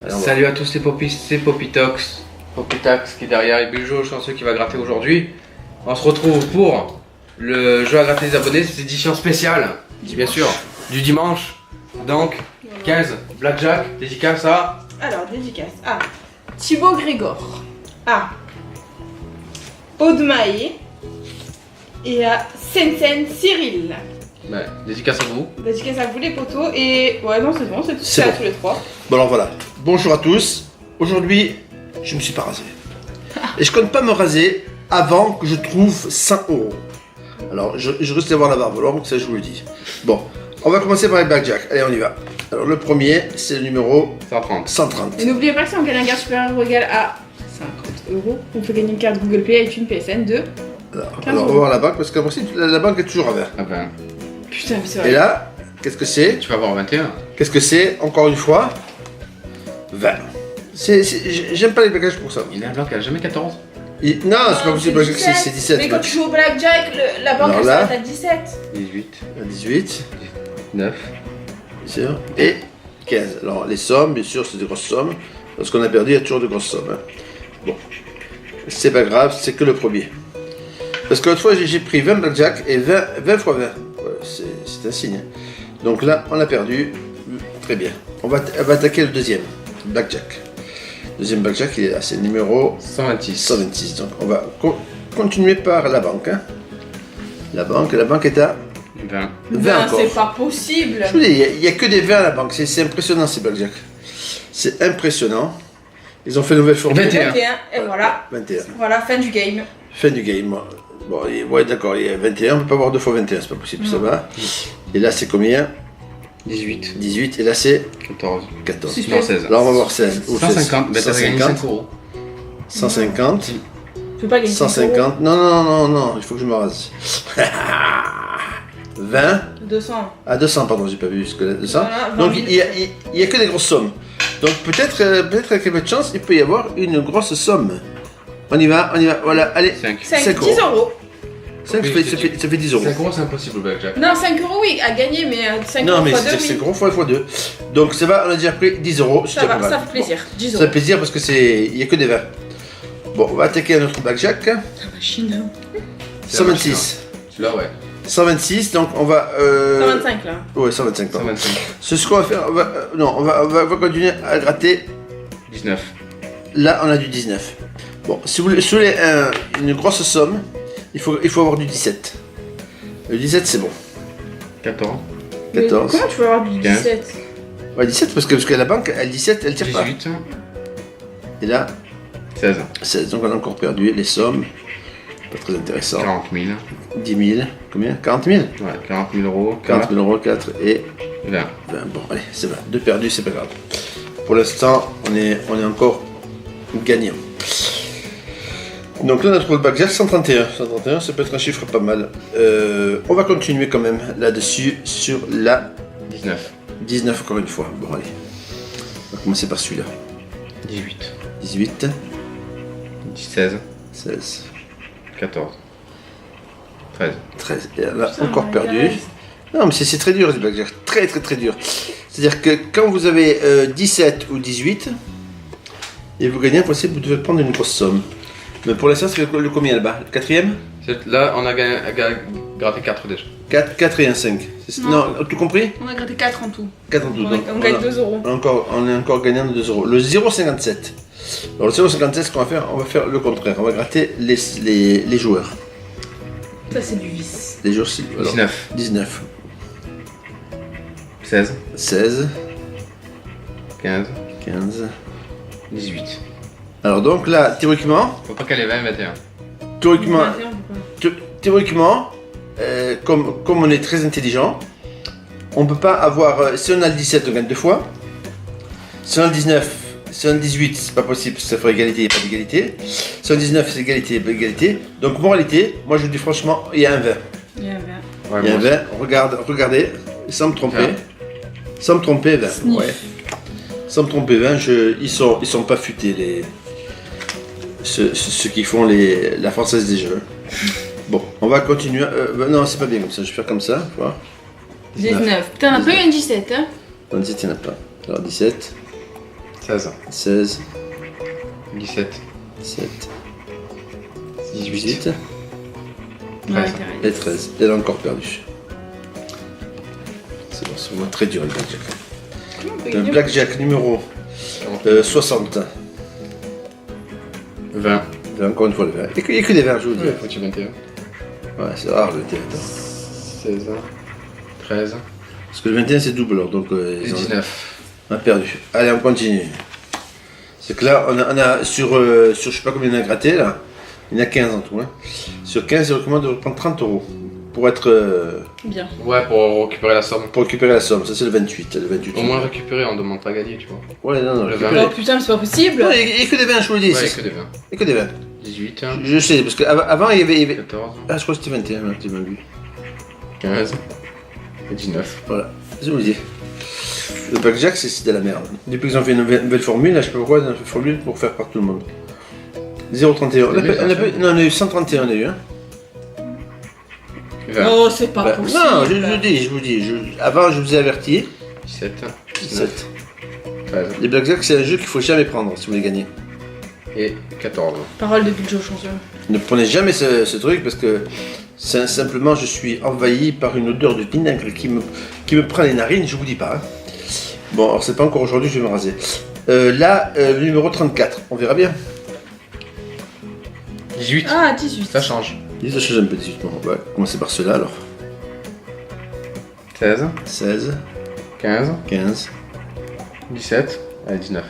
Salut à tous les popis, c'est Popitox qui est derrière et Biljo chanceux qui va gratter aujourd'hui. On se retrouve pour le jeu à gratter des abonnés, c'est édition spéciale, bien sûr, du dimanche. Donc 15 Blackjack, dédicace à... Alors, dédicace à Thibaut Grégor, à Audemae et à Sensen Cyril. Ouais, dédicace à vous. Dédicace à vous les potos et... Ouais non c'est bon, c'est à bon. tous les trois. Bon alors voilà, bonjour à tous. Aujourd'hui, je me suis pas rasé. Et je compte pas me raser avant que je trouve 100 €. Alors, je risque d'avoir la barbe longue, ça je vous le dis. Bon, on va commencer par les Blackjack. Allez, on y va. Alors le premier, c'est le numéro 130. 130. Et n'oubliez pas que si on gagne un gain supérieur ou égal à 50 €, on peut gagner une carte Google Play avec une PSN de... Alors, on va voir la banque, parce qu'après la banque est toujours à vert. Ah ben, Putain, mais c'est Et vrai. là, qu'est-ce que c'est? tu vas avoir 21. Qu'est-ce que c'est? Encore une fois, 20. J'aime pas les Blackjack pour ça. Il est un blanc qui a jamais 14. Non, c'est pas possible, Blackjack, c'est 17. Mais quand tu joues au Blackjack, la banque Alors elle là- s'arrête à 17. 18, 18. 9. Bien sûr. Et 15. Alors, les sommes, bien sûr, c'est des grosses sommes. Lorsqu'on a perdu, il y a toujours de grosses sommes. Hein. Bon. C'est pas grave, c'est que le premier. Parce que l'autre fois, j'ai pris 20 blackjack et 20 fois 20. Ouais, c'est un signe. Donc là, on a perdu. Très bien. On va attaquer le deuxième. Blackjack. Deuxième blackjack, il est là. C'est le numéro 126. 126. Donc, on va continuer par la banque. Hein. La banque est à 20. 20 encore. C'est pas possible. Je vous dis, il n'y a que des 20 à la banque, c'est impressionnant ces Blackjack. C'est impressionnant. Ils ont fait une nouvelle formule. 21. 21, et voilà. 21. Voilà, fin du game. Fin du game. Bon, ouais, d'accord, il y a 21, on ne peut pas avoir 2 fois 21, c'est pas possible, ça va. Et là, c'est combien? 18. 18, et là, c'est 14. 14. Si. Non, 16. Là, on va voir 16. Ou 150. Mais t'as gagné 5 €. 150. Je peux pas gagner 150. Non, il faut que je me rase. 20. 200. Ah, 200, pardon, j'ai pas vu ce que là, 200. Voilà, 20 Donc, 000. il y a que des grosses sommes. Donc, peut-être avec un peu de chance, il peut y avoir une grosse somme. On y va, voilà, allez. 5. 5, 5 10 €. 5, ça fait 10 euros. 5 € c'est impossible, Blackjack. Non, 5 € oui, à gagner, mais 5 Non, € mais fois c'est 2, 5 oui. euros fois 2. Donc, ça va, on a déjà pris 10 euros. c'est Ça déjà va, pas mal. ça fait plaisir. 10 Ça fait €. plaisir parce que il n'y a que des 20. Bon, on va attaquer un autre Blackjack. La machine. 126. Celui-là, ouais. 126, donc on va. 125 là. Ouais, 125. pardon. 125. Ce qu'on va faire, on va continuer à gratter. 19. Là, on a du 19. Bon, si vous voulez une grosse somme, il faut avoir du 17. Le 17, c'est bon. 14. Mais 14. comment tu peux avoir du 15. 17? Ouais, 17 parce que la banque, elle 17, elle tire pas. 18. Et là, 16. 16. Donc on a encore perdu les sommes. Pas très intéressant. 40 000. 10 000. Combien? 40 000? Ouais, 40 000 €. 40 000 euros, 4 et 20. 20. Bon, allez, c'est bon. 2 perdus, c'est pas grave. Pour l'instant, on est encore gagnant. Donc là, on a trouvé le Blackjack 131. 131, ça peut être un chiffre pas mal. On va continuer quand même là-dessus sur la 19. 19 encore une fois. Bon, allez. On va commencer par celui-là. 18. 18, 16. 16, 14. 13. 13. Et là, Putain, encore my perdu. God. Non, mais c'est très dur, les Blackjack. Très dur. C'est-à-dire que quand vous avez 17 ou 18, et vous gagnez, impossible, vous devez prendre une grosse somme. Mais pour l'instant, c'est le combien là-bas? Le quatrième? Là, on a gratté 4 déjà. 4 et un 5. Non. Non, tout compris? On a gratté 4 en tout. 4 en tout. Donc, On gagne 2 €. on est encore gagnant de 2 euros. Le 0,57. Alors le 0,57, ce qu'on va faire, on va faire le contraire. On va gratter les joueurs. Ça c'est du vice. Les joueurs, 19. 19, 16. 16, 15. 15. 18. Alors donc là, théoriquement, Faut pas qu'elle ait 20 et 21. théoriquement, 21, pourquoi théoriquement, comme on est très intelligent, on peut pas avoir. Si on a le 17, on gagne 2 fois. Si on a le 19, si on a le 18, c'est pas possible, ça ferait égalité, il n'y a pas d'égalité. Si on a le 19, c'est égalité, pas égalité. Donc moralité, moi je dis franchement, il y a un 20. Il y a un 20. Ouais, Il y a un moi 20, regardez, sans me tromper. 20. Sans me tromper, 20. Sniff. Ouais. Sans me tromper, 20, ils sont pas futés, ceux qui font la française des jeux. Bon, on va continuer. Non, c'est pas bien comme ça, je vais faire comme ça. Voilà. 19. Putain, on a pas eu un 17, hein? Non, 17, il n'y en a pas. Alors 17, 16, 16, 17, 17, 18, 18 Ouais, 13. et 13. Elle a encore perdu. C'est bon, c'est vraiment très dur le blackjack. Comment on peut Le gagner blackjack numéro 60. 20. Encore une fois le 20. Il n'y a que des 20, je vous dis. Ouais, faut-tu 21. Ouais, c'est rare le 21. 16, 13 Parce que le 21 c'est double, alors, donc et ils ont- 19. on a perdu. Allez, on continue. C'est que là, on a sur je sais pas combien on a gratté là. Il y en a 15 en tout. Hein. Sur 15, je recommande de reprendre 30 € pour être Bien. Ouais, pour récupérer la somme. pour récupérer la somme. Ça c'est le 28. Le 28. Au moins récupérer, on demande pas gagner, tu vois. Ouais, non, non. Le récupérer. Oh putain, mais c'est pas possible. Non, il n'y a que des 20, je vous le dis. Ouais, c'est- que des 20. Il n'y a que des 20. 18, Je sais, parce qu'avant il y avait. 14, Ah, je crois que c'était 21, là, tu m'as vu. 15 et 19. Voilà, je vous le dis. Le blackjack, c'est de la merde. Depuis qu'ils ont fait une nouvelle formule, là, je sais pas pourquoi, ils ont fait une formule pour faire par tout le monde. 0,31. Non, on a eu 131, on a eu, hein. 20, Oh, c'est pas Bah, possible. non, je vous dis. Avant, je vous ai averti. 17, 19, 17. 13 Les blackjack, c'est un jeu qu'il faut jamais prendre si vous voulez gagner. et 14. Parole de Bill Joe chanceux. Ne prenez jamais ce truc parce que simplement je suis envahi par une odeur de vinaigre qui me prend les narines, je vous dis pas. Hein. Bon, alors c'est pas encore aujourd'hui, je vais me raser. Là, le numéro 34, on verra bien. 18, Ah, 18. ça change. Dis ça change un peu 18. Bon, on va commencer par cela alors. 16, 16, 15, 15 17 et 19.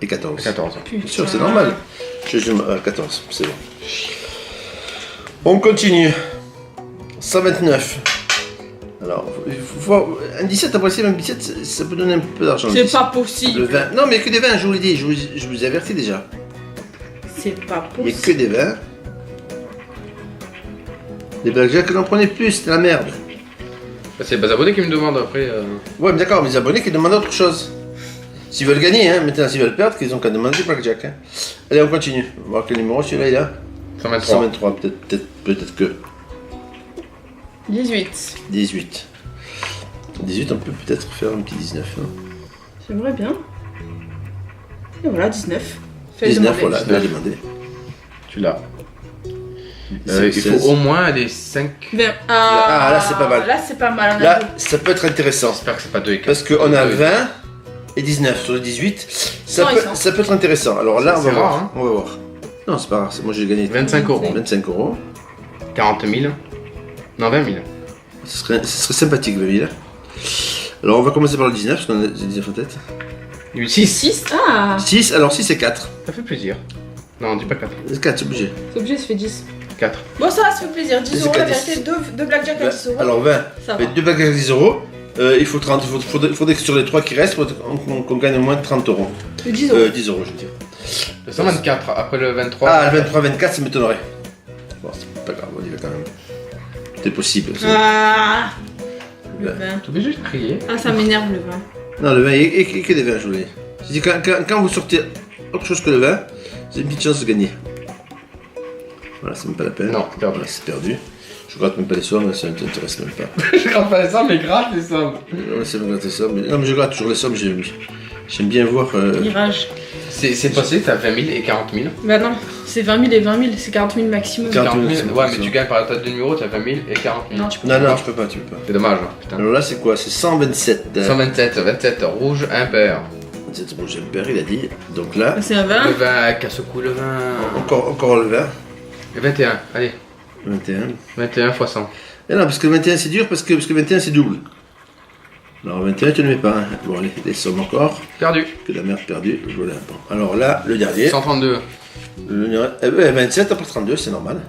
et 14. 14. Bien sûr, c'est normal. Je 14, c'est bon. On continue. 129. Alors, il faut voir, un 17 après c'est même 17, ça peut donner un peu d'argent. C'est pas Le possible. 20. Non, mais que des 20, je vous l'ai dit, je vous ai averti déjà. C'est pas Il n'y a que possible. des 20. Les blackjack, n'en prenez plus, c'est la merde. C'est les abonnés qui me demandent après. Ouais, mais d'accord, mes abonnés qui demandent autre chose. S'ils veulent gagner, hein, maintenant s'ils veulent perdre, qu'ils ont qu'à demander du blackjack. Hein. Allez, on continue. On va voir quel numéro celui-là il a. 123. 123, peut-être que 18. 18. 18, on peut peut-être faire un petit 19. Hein. J'aimerais bien. Et voilà, 19. Fais 19, demander. voilà, je vais demander. Tu l'as. Il 16. faut au moins les 5. Ah, là, c'est pas mal. Là, c'est pas mal. On a Là, deux. ça peut être intéressant. J'espère que c'est pas 2 et 4. Parce qu'on a 20 et 19 sur le 18. Non, ils sont. Ça peut être intéressant. Alors là, on va C'est voir. rare, hein. On va voir. Non, c'est pas grave. Moi, j'ai gagné 25 euros. 25 €. 40 000. Non, 20 000. Ce serait sympathique, le ville. Alors, on va commencer par le 19, parce qu'on a le 19 en tête. 8, 6. 6. Ah, 6, alors 6 et 4. Ça fait plaisir. Non, dis pas 4. 4, c'est obligé. c'est obligé, ça fait 10. 4. Bon, ça va, ça fait plaisir. 10 C'est euros, la qu'à 10. vérité. Deux blackjack à 10 euros. Alors, 20. Ça Fait va. 2 bagues à 10 €. Il faut 30. Il faudrait que sur les 3 qui restent, qu'on gagne au moins 30 €. Le 10 euros. 10 €, je veux dire. Le 124 après le 23. Ah, le 23, 24, ça m'étonnerait. Bon, c'est pas grave, on y va quand même. C'est possible. Ah, le Ouais. 20. T'es obligé de crier. Ah, ça m'énerve le 20. Non, le 20, il n'y a que des 20, je vous l'ai dit. Je dis, quand vous sortez autre chose que le 20, vous avez une petite chance de gagner. Voilà, c'est même pas la peine. Non, perdu. Voilà, c'est perdu. Je gratte même pas les sommes, ça ne t'intéresse même pas. Je gratte pas les sommes, mais gratte les sommes. Ouais, c'est me gratter les sommes. Non, mais je gratte toujours les sommes, j'aime bien voir. Mirage. C'est possible que t'as 20 000 et 40 000. Bah non, c'est 20 000 et 20 000, c'est 40 000 maximum. 40 000, 40 000. Ouais, mais c'est tu ça. gagnes par la tête de numéro, t'as 20 000 et 40 000. Non, tu peux Non, non, tu peux pas, tu peux pas. C'est dommage, hein, putain. Alors là, c'est quoi? C'est 127. 127, 27, rouge, impair. 127, bon, j'ai peur, il a dit. Donc là, C'est un 20. Le 20, casse-cou, le 20. encore le 20. Le 21, allez. 21. 21 x 100. Et non, parce que le 21 c'est dur, parce que le 21 c'est double. Alors 21 tu ne le mets pas. Hein. Bon, allez, les sommes encore. Perdu. Que la merde perdue. Voilà. Bon. Alors là, le dernier. 132. 27 après 32, c'est normal.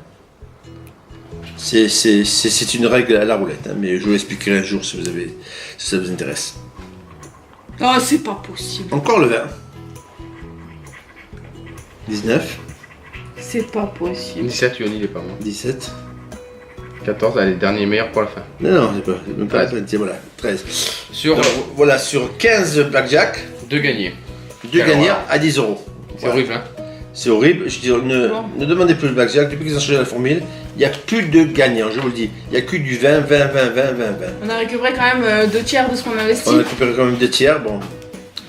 C'est une règle à la roulette, hein, mais je vous l'expliquerai un jour si ça vous intéresse. Oh, c'est pas possible. Encore le 20. 19, C'est pas possible. 17, Yoni, il est pas bon. 17. 14, allez, dernier meilleur pour la fin. Non, non, c'est pas, même pas 13. tiens, voilà, 13. Sur Donc, voilà, sur 15 blackjack, 2 gagnés. 2 Alors, gagnants à 10 €. C'est Voilà. horrible, hein. C'est horrible, je dis, ne demandez plus le blackjack, depuis qu'ils ont changé la formule, il n'y a plus de gagnants, je vous le dis. Il n'y a que du 20, 20. On a récupéré quand même 2 tiers de ce qu'on investit. On a récupéré quand même 2 tiers, bon,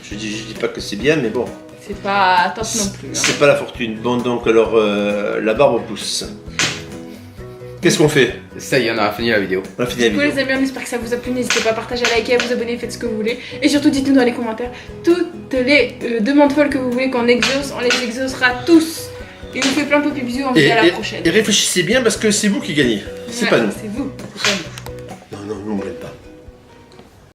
je Je dis pas que c'est bien, mais bon, C'est pas top non plus. Hein. c'est pas la fortune. Bon, donc alors, la barbe pousse. Qu'est-ce qu'on fait? Ça y est, on a fini la vidéo. On a fini la Du coup, vidéo. les amis, on espère que ça vous a plu. N'hésitez pas à partager, à liker, à vous abonner, faites ce que vous voulez. Et surtout, dites-nous dans les commentaires toutes les demandes folles que vous voulez qu'on exauce. On les exaucera tous. Et on vous fait plein de bisous. On vous dit à la prochaine. Et réfléchissez bien parce que c'est vous qui gagnez. C'est Ouais, pas nous. C'est vous. C'est pas nous.